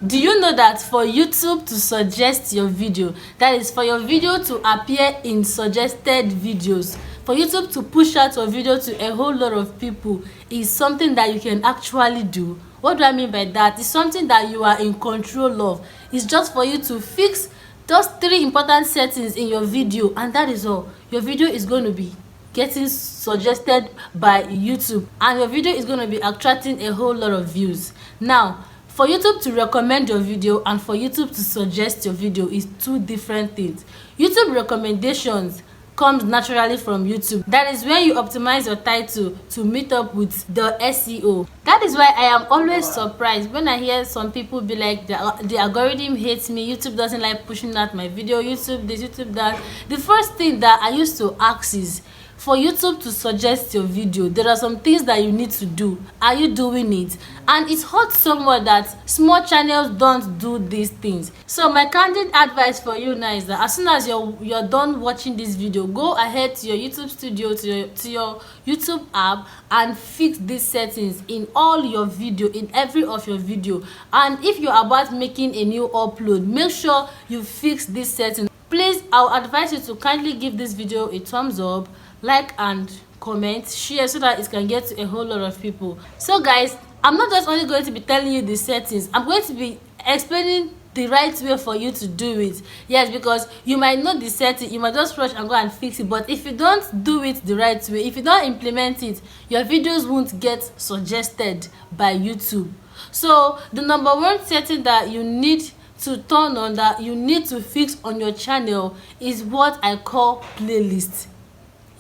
Do you know that for YouTube to suggest your video, that is for your video to appear in suggested videos, for YouTube to push out your video to a whole lot of people, is something that you can actually do? What do I mean by that? It's something that you are in control of. It's just for you to fix those 3 important settings in your video, and that is all. Your video is going to be getting suggested by YouTube, and your video is going to be attracting a whole lot of views. Now, for YouTube to recommend your video and for YouTube to suggest your video is 2 different things. YouTube recommendations comes naturally from YouTube. That is when you optimize your title to meet up with the SEO. That is why I am always surprised when I hear some people be like, the algorithm hates me, YouTube doesn't like pushing out my video, YouTube this, YouTube that. The first thing that I used to ask is, for YouTube to suggest your video, there are some things that you need to do. Are you doing it? And it hurts somewhat that small channels don't do these things. So my candid advice for you now is that as soon as you're done watching this video, go ahead to your YouTube studio, to your YouTube app, and fix these settings in all your video, in every of your video. And if you're about making a new upload, make sure you fix these settings. Please, I'll advise you to kindly give this video a thumbs up, like and comment, share, so that it can get to a whole lot of people. So guys, I'm not just only going to be telling you the settings, I'm going to be explaining the right way for you to do it. Yes, because you might know the setting, you might just rush and go and fix it, but if you don't do it the right way, if you don't implement it, your videos won't get suggested by YouTube. So the number 1 setting that you need to turn on, that you need to fix on your channel, is what I call playlist.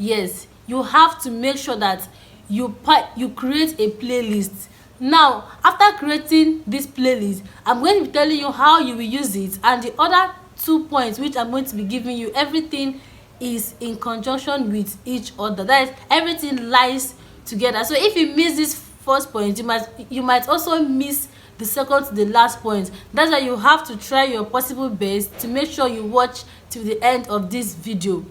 Yes, you have to make sure that you create a playlist. Now, after creating this playlist, I'm going to be telling you how you will use it, and the other 2 points which I'm going to be giving you, everything is in conjunction with each other. That is, everything lies together. So if you miss this first point, you might also miss the second to the last point. That's why you have to try your possible best to make sure you watch till the end of this video.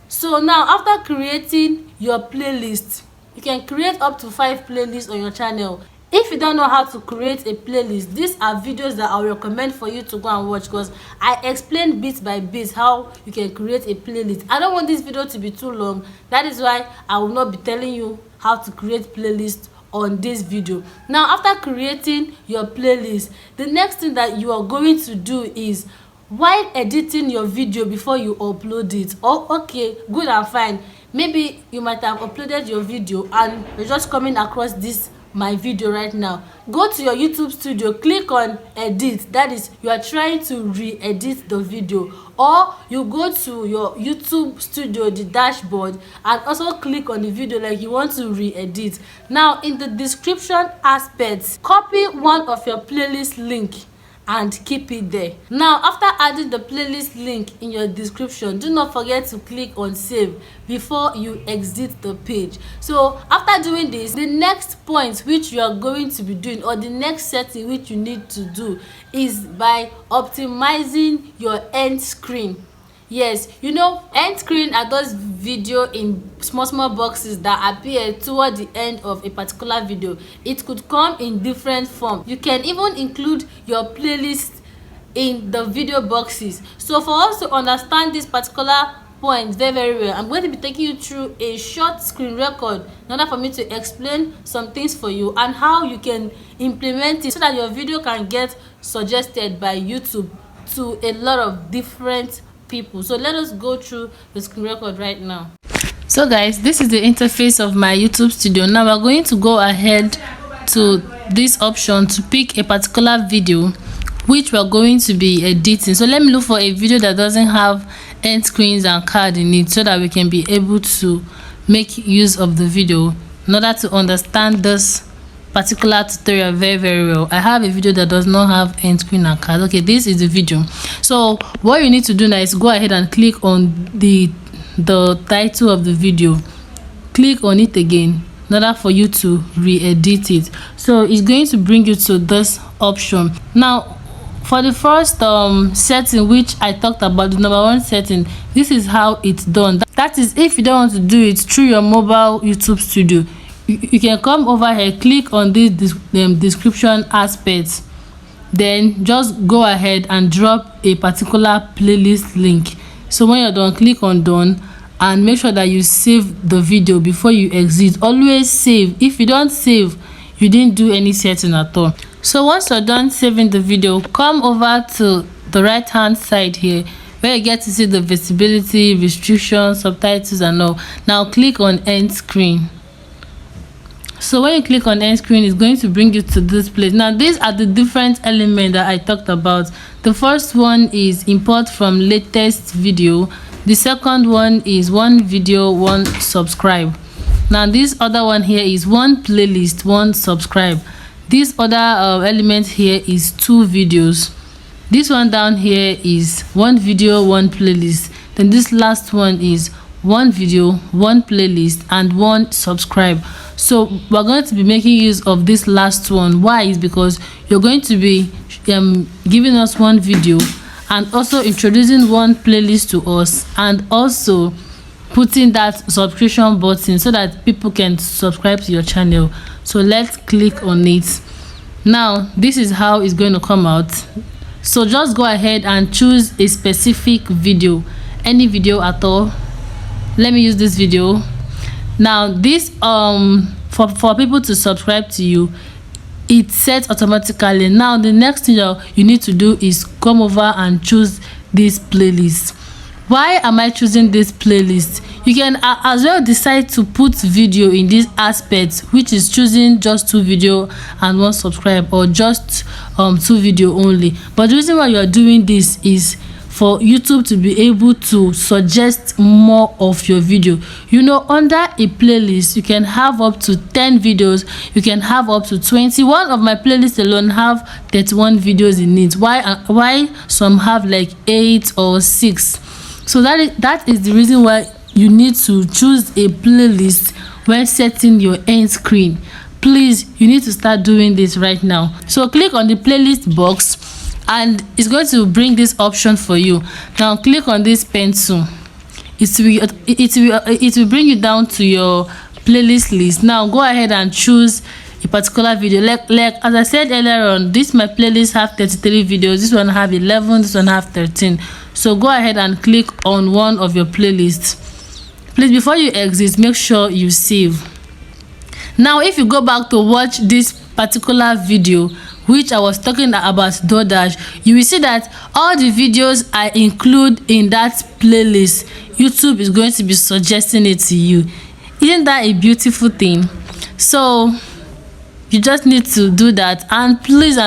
So now, after creating your playlist, you can create up to 5 playlists on your channel. If you don't know how to create a playlist, these are videos that I recommend for you to go and watch, because I explain bit by bit how you can create a playlist. I don't want this video to be too long. That is why I will not be telling you how to create playlist on this video. Now, after creating your playlist, the next thing that you are going to do is, while editing your video before you upload it, okay, good and fine, maybe you might have uploaded your video and you're just coming across this my video right now, go to your YouTube studio, click on edit. That is, you are trying to re-edit the video, or you go to your YouTube studio, the dashboard, and also click on the video like you want to re-edit. Now, in the description aspect, copy one of your playlist link and keep it there. Now, after adding the playlist link in your description, do not forget to click on save before you exit the page. So after doing this, the next point which you are going to be doing, or the next setting which you need to do, is by optimizing your end screen. Yes, you know, end screen are those video in small boxes that appear toward the end of a particular video. It could come in different form. You can even include your playlist in the video boxes. So for us to understand this particular point very well, I'm going to be taking you through a short screen record in order for me to explain some things for you and how you can implement it so that your video can get suggested by YouTube to a lot of different people. So let us go through the screen record right now. So guys, this is the interface of my YouTube studio. Now we're going to go ahead to this option to pick a particular video which we're going to be editing. So let me look for a video that doesn't have end screens and card in it, so that we can be able to make use of the video in order to understand this particular tutorial very well. I have a video that does not have end screen and card. Okay, this is the video. So what you need to do now is go ahead and click on the title of the video, click on it again in order for you to re-edit it. So it's going to bring you to this option. Now, for the first setting which I talked about, the number 1 setting, this is how it's done. That is, if you don't want to do it through your mobile YouTube studio, you can come over here, click on this description aspect. then just go ahead and drop a particular playlist link. So when you're done, click on done and make sure that you save the video before you exit. Always save. If you don't save, you didn't do any setting at all. So once you're done saving the video, come over to the right hand side here where you get to see the visibility, restrictions, subtitles and all. Now click on end screen. So when you click on end screen, it's going to bring you to this place. Now these are the different elements that I talked about. The first one is import from latest video. The second one is one video, one subscribe. Now this other one here is one playlist, one subscribe. This other element here is two videos. This one down here is one video, one playlist. Then this last one is one video, one playlist and one subscribe. So we're going to be making use of this last one. Why? Is because you're going to be giving us one video and also introducing one playlist to us and also putting that subscription button so that people can subscribe to your channel. So let's click on it. Now this is how it's going to come out. So just go ahead and choose a specific video, any video at all. Let me use this video. Now this for people to subscribe to you, it sets automatically. Now the next thing you need to do is come over and choose this playlist. Why am I choosing this playlist? You can as well decide to put video in this aspect, which is choosing just two video and one subscribe, or just two video only. But the reason why you are doing this is for YouTube to be able to suggest more of your video. You know, under a playlist you can have up to 10 videos, you can have up to 20. One of my playlists alone have 31 videos in it. Why some have like 8 or 6. So that is the reason why you need to choose a playlist when setting your end screen. Please, you need to start doing this right now. So click on the playlist box and it's going to bring this option for you. Now click on this pencil. It will bring you down to your playlist list. Now go ahead and choose a particular video. Like as I said earlier on, this my playlist have 33 videos, this one have 11, this one have 13. So go ahead and click on one of your playlists. Please, before you exit, make sure you save. Now if you go back to watch this particular video which I was talking about DoorDash, you will see that all the videos I include in that playlist, YouTube is going to be suggesting it to you. Isn't that a beautiful thing? So you just need to do that, and please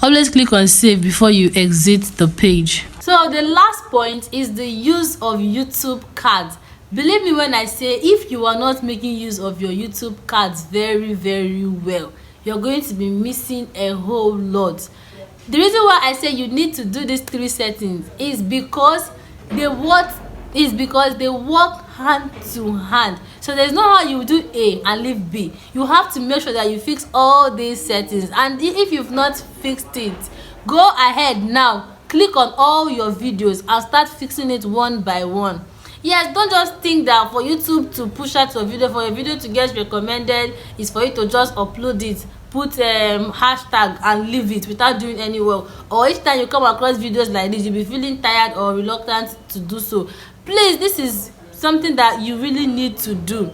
always click on save before you exit the page. So the last point is the use of YouTube cards. Believe me when I say, if you are not making use of your YouTube cards very well, you're going to be missing a whole lot. The reason why I say you need to do these 3 settings is because they work hand to hand. So there's no how you do A and leave B. You have to make sure that you fix all these settings, and if you've not fixed it, go ahead now, click on all your videos and start fixing it one by one. Yes, don't just think that for YouTube to push out your video, for your video to get recommended, is for you to just upload it, put hashtag and leave it without doing any work. Or each time you come across videos like this, you'll be feeling tired or reluctant to do so. Please, this is something that you really need to do.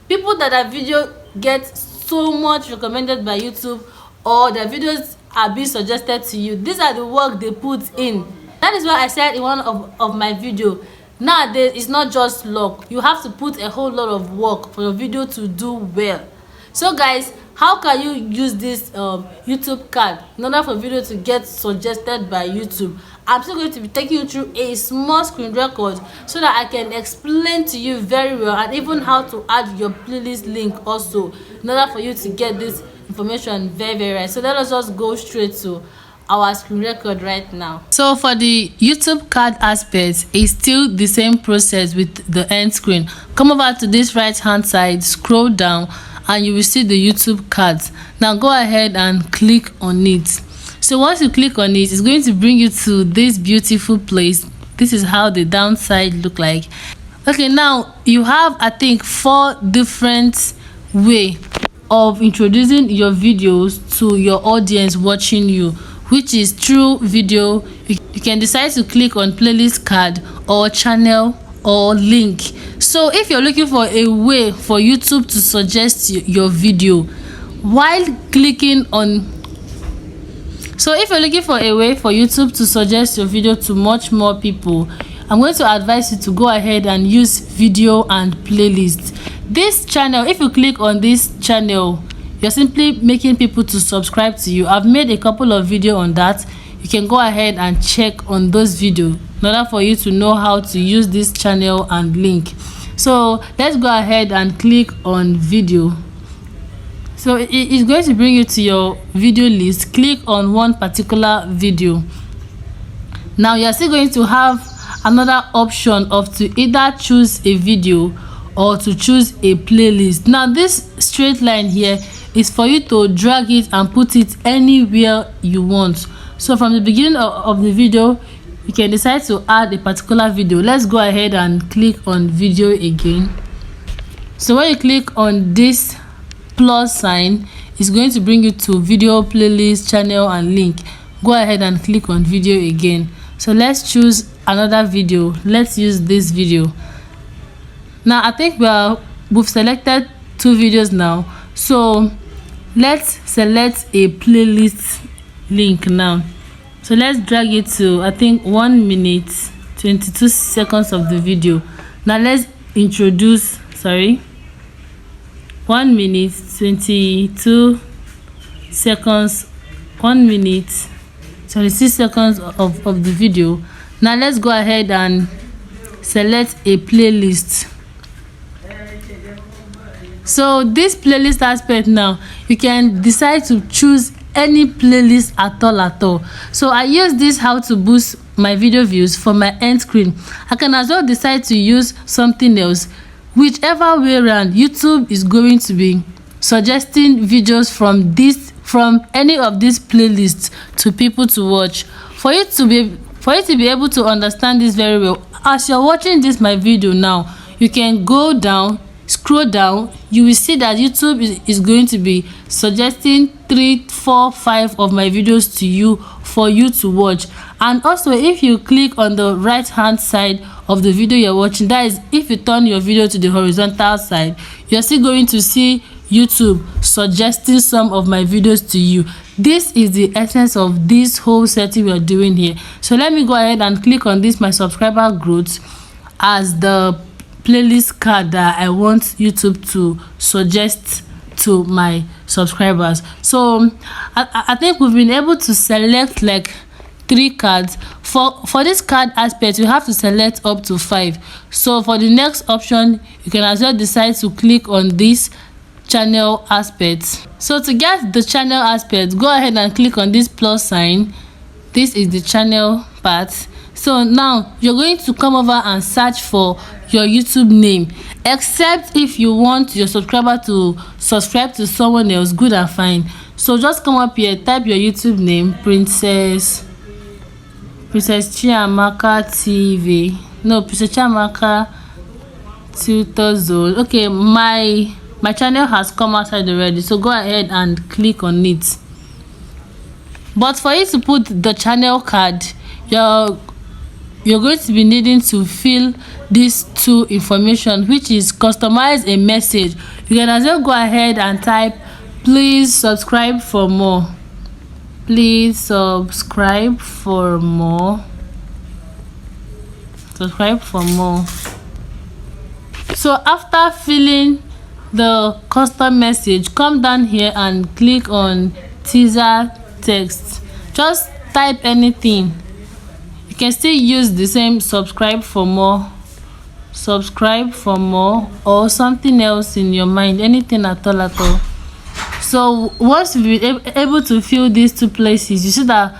People that their video get so much recommended by YouTube, or their videos are being suggested to you, these are the work they put in. That is why I said in one of my video, nowadays it's not just luck. You have to put a whole lot of work for your video to do well. So guys, how can you use this YouTube card in order for video to get suggested by YouTube? I'm still going to be taking you through a small screen record so that I can explain to you very well, and even how to add your playlist link also, in order for you to get this information very right. So let us just go straight to our screen record right now. So for the YouTube card aspect, it's still the same process with the end screen. Come over to this right hand side, scroll down, and you will see the YouTube cards. Now go ahead and click on it. So once you click on it, it's going to bring you to this beautiful place. This is how the downside look like. Okay, now you have, I think, 4 different way of introducing your videos to your audience watching you. which is through video. You can decide to click on playlist card or channel or link. So if you're looking for a way for YouTube to suggest your video while clicking on if you're looking for a way for YouTube to suggest your video to much more people, I'm going to advise you to go ahead and use video and playlist. This channel, if you click on this channel, you're simply making people to subscribe to you. I've made a couple of videos on that. You can go ahead and check on those videos in order for you to know how to use this channel and link. So let's go ahead and click on video. So it's going to bring you to your video list. Click on one particular video. Now you're still going to have another option of to either choose a video or to choose a playlist. Now this straight line here is for you to drag it and put it anywhere you want. So from the beginning of the video, you can decide to add a particular video. Let's go ahead and click on video again. So when you click on this plus sign, it's going to bring you to video, playlist, channel and link. Go ahead and click on video again. So let's choose another video. Let's use this video. Now I think we've selected 2 videos now, so let's select a playlist link now. So let's drag it to, I think, 1 minute 22 seconds of the video. Now let's introduce 1 minute 22 seconds, 1 minute 26 seconds of the video. Now let's go ahead and select a playlist. So this playlist aspect, now you can decide to choose any playlist at all. So I use this how to boost my video views for my end screen. I can as well decide to use something else. Whichever way around, YouTube is going to be suggesting videos from any of these playlists to people to watch. For you to be able to understand this very well, as you're watching my video now, you can go down, scroll down. You will see that YouTube is going to be suggesting 3, 4, 5 of my videos to you for you to watch. And also, if you click on the right hand side of the video you're watching, that is, if you turn your video to the horizontal side, you're still going to see YouTube suggesting some of my videos to you. This is the essence of this whole setting we are doing here. So let me go ahead and click on this, my subscriber growth, as the playlist card that I want YouTube to suggest to my subscribers. So I think we've been able to select like 3 cards. For this card aspect, you have to select up to 5. So for the next option, you can as well decide to click on this channel aspect. So to get the channel aspect, go ahead and click on this plus sign. This is the channel part. So now you're going to come over and search for your YouTube name, except if you want your subscriber to subscribe to someone else, good and fine. So just come up here, type your YouTube name, Princess Chiamaka TV. No, Princess Chiamaka Tutor Zone. Okay, my channel has come outside already, so go ahead and click on it. But for you to put the channel card, you're going to be needing to fill these 2 information, which is customize a message. You can as well go ahead and type, please subscribe for more. Please subscribe for more. Subscribe for more. So after filling the custom message, come down here and click on teaser text. Just type anything. You can still use the same subscribe for more, or something else in your mind, anything at all. So once you've been able to fill these 2 places, you see that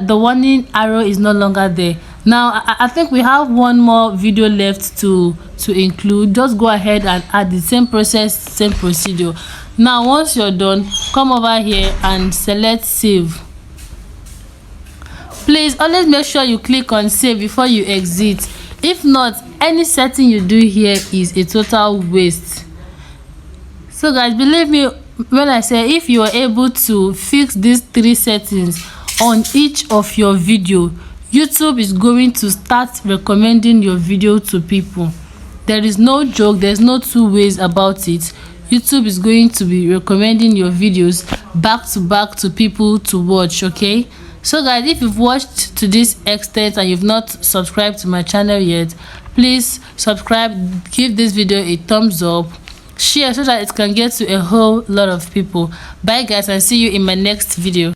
the warning arrow is no longer there. Now I think we have one more video left to include. Just go ahead and add the same process, same procedure. Now once you're done, come over here and select save. Please always make sure you click on save before you exit. If not, any setting you do here is a total waste. So guys, believe me, when I say if you are able to fix these 3 settings on each of your video, YouTube is going to start recommending your video to people. There is no joke, there's no two ways about it. YouTube is going to be recommending your videos back to back to people to watch. Okay, so guys, if you've watched to this extent and you've not subscribed to my channel yet, please subscribe, give this video a thumbs up, share so that it can get to a whole lot of people. Bye guys, and see you in my next video.